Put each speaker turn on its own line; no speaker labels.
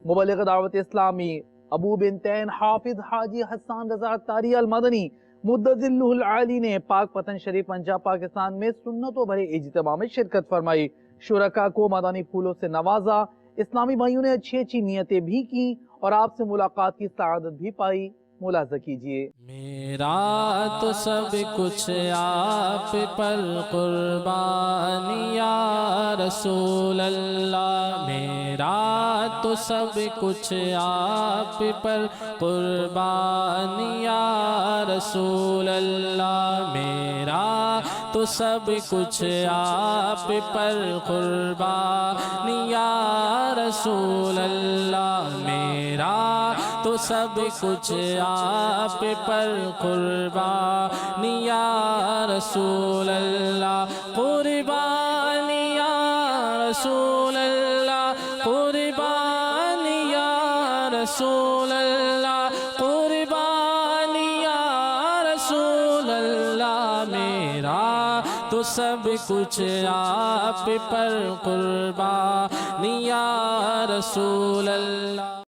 مبلغ دعوت اسلامی ابو بنتین حافظ حاجی حسان رضا اتاری المدنی مدظلہ العالی نے پاک پتن شریف پنجاب پاکستان میں سنتوں بھرے اجتماع میں شرکت فرمائی، شرکاء کو مدنی پھولوں سے نوازا، اسلامی بھائیوں نے اچھی اچھی نیتیں بھی کی اور آپ سے ملاقات کی سعادت بھی پائی۔ ملاحظہ کیجئے۔
میرا تو سب کچھ آپ پر قربان یا رسول اللہ، میرا تو سب کچھ آپ پر قربان یا رسول اللہ، میرا تو سب کچھ آپ پر قربان یا رسول اللہ، میرا تو سب کچھ آپ پر قربان یا رسول اللہ، قربان یا رسول اللہ، قربان یا رسول اللہ، قربان یا رسول اللہ، میرا تو سب کچھ آپ پر قربان یا رسول اللہ۔